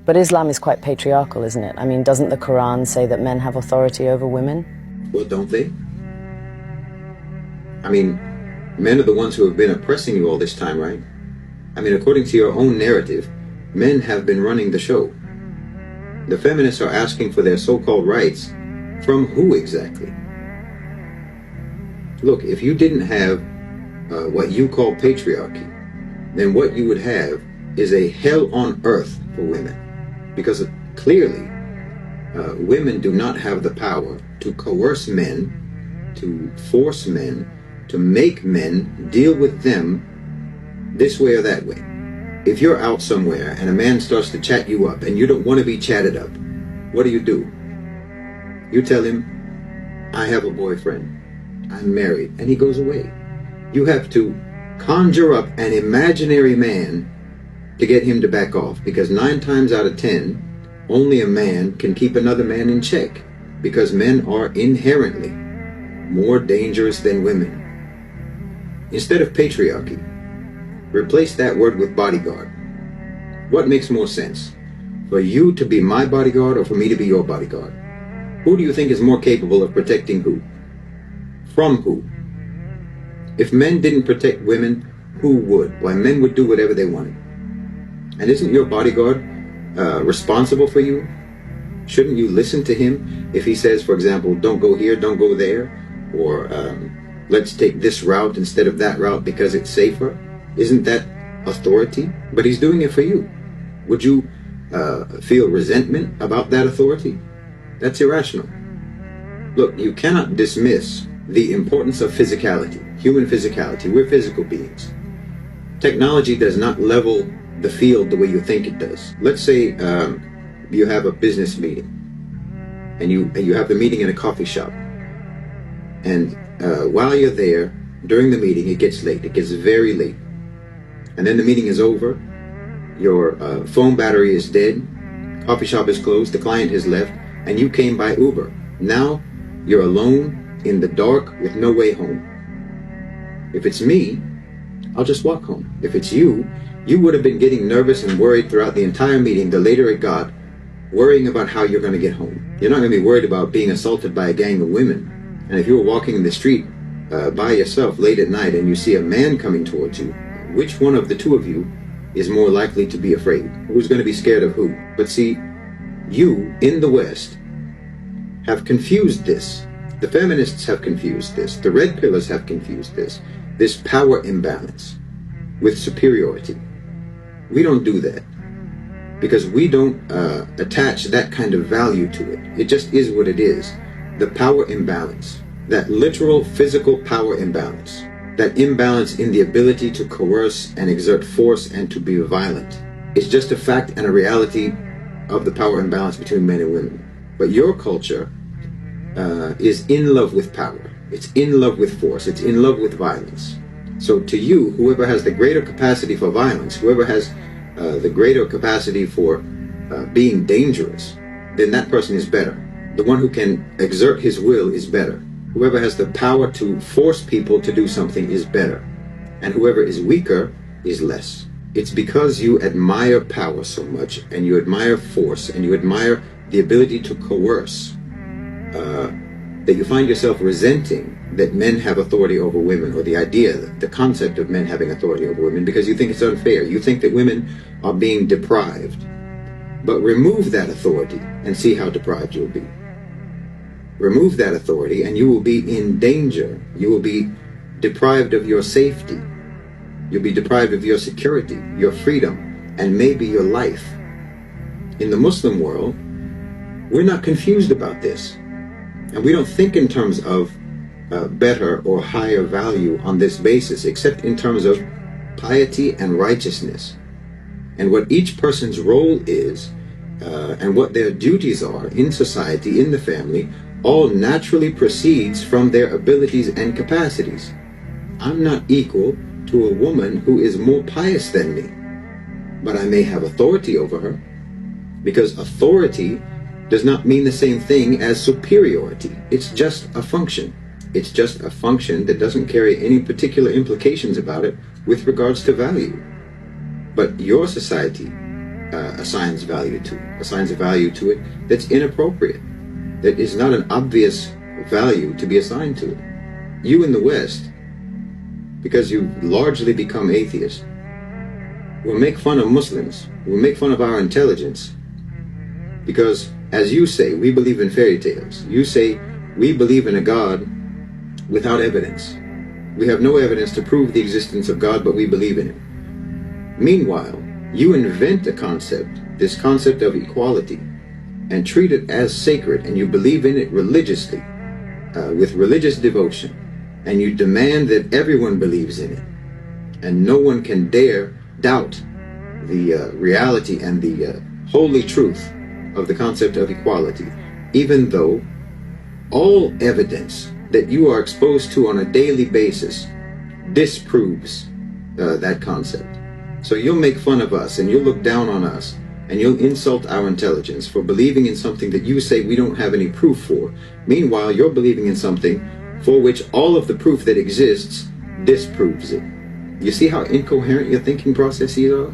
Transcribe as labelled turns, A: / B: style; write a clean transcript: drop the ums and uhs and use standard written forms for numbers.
A: But Islam is quite patriarchal, isn't it? I mean, doesn't the Quran say that men have authority over women?
B: Well, don't they? I mean, men are the ones who have been oppressing you all this time, right? I mean, according to your own narrative, men have been running the show. The feminists are asking for their so-called rights from who exactly? Look, if you didn't have what you call patriarchy, then what you would have is a hell on earth for women. Because clearly, women do not have the power to coerce men, to force men, to make men deal with them this way or that way. If you're out somewhere and a man starts to chat you up and you don't want to be chatted up, what do? You tell him, I have a boyfriend, I'm married, and he goes away. You have to conjure up an imaginary man to get him to back off, because 9 times out of 10, only a man can keep another man in check, because men are inherently more dangerous than women. Instead of patriarchy, replace that word with bodyguard. What makes more sense? For you to be my bodyguard or for me to be your bodyguard? Who do you think is more capable of protecting who? From who? If men didn't protect women, who would? Why, men would do whatever they wanted. And isn't your bodyguard responsible for you? Shouldn't you listen to him if he says, for example, don't go here, don't go there, or let's take this route instead of that route because it's safer? Isn't that authority? But he's doing it for you. Would you feel resentment about that authority? That's irrational. Look, you cannot dismiss the importance of physicality, human physicality. We're physical beings. Technology does not level the field the way you think it does. Let's say you have a business meeting, and you have the meeting in a coffee shop, and while you're there, during the meeting, it gets late. It gets very late. And then the meeting is over, your phone battery is dead, coffee shop is closed, the client has left, and you came by Uber. Now you're alone in the dark with no way home. If it's me, I'll just walk home. If it's you, you would have been getting nervous and worried throughout the entire meeting, the later it got, worrying about how you're going to get home. You're not going to be worried about being assaulted by a gang of women. And if you were walking in the street by yourself late at night and you see a man coming towards you, which one of the two of you is more likely to be afraid? Who's going to be scared of who? But see, you in the West have confused this. The feminists have confused this. The red pillars have confused this power imbalance with superiority. We don't do that because we don't attach that kind of value to it. It just is what it is. The power imbalance, that literal physical power imbalance, that imbalance in the ability to coerce and exert force and to be violent, is just a fact and a reality of the power imbalance between men and women. But your culture is in love with power. It's in love with force. It's in love with violence. So to you, whoever has the greater capacity for violence, whoever has the greater capacity for being dangerous, then that person is better. The one who can exert his will is better. Whoever has the power to force people to do something is better. And whoever is weaker is less. It's because you admire power so much, and you admire force, and you admire the ability to coerce, that you find yourself resenting that men have authority over women, or the idea, the concept of men having authority over women, because you think it's unfair. You think that women are being deprived. But remove that authority and see how deprived you'll be. Remove that authority and you will be in danger. You will be deprived of your safety. You'll be deprived of your security, your freedom, and maybe your life. In the Muslim world, we're not confused about this. And we don't think in terms of better or higher value on this basis, except in terms of piety and righteousness. And what each person's role is, and what their duties are in society, in the family, all naturally proceeds from their abilities and capacities. I'm not equal to a woman who is more pious than me, but I may have authority over her, because authority does not mean the same thing as superiority. It's just a function. It's just a function that doesn't carry any particular implications about it with regards to value. But your society assigns value to it that's inappropriate, that is not an obvious value to be assigned to it. You in the West, because you've largely become atheists, will make fun of Muslims, will make fun of our intelligence, because, as you say, we believe in fairy tales. You say we believe in a God without evidence. We have no evidence to prove the existence of God, but we believe in him. Meanwhile, you invent a concept, this concept of equality, and treat it as sacred, and you believe in it religiously, with religious devotion, and you demand that everyone believes in it, and no one can dare doubt the reality and the holy truth of the concept of equality, even though all evidence that you are exposed to on a daily basis disproves that concept. So you'll make fun of us, and you'll look down on us, and you'll insult our intelligence for believing in something that you say we don't have any proof for. Meanwhile, you're believing in something for which all of the proof that exists disproves it. You see how incoherent your thinking processes are?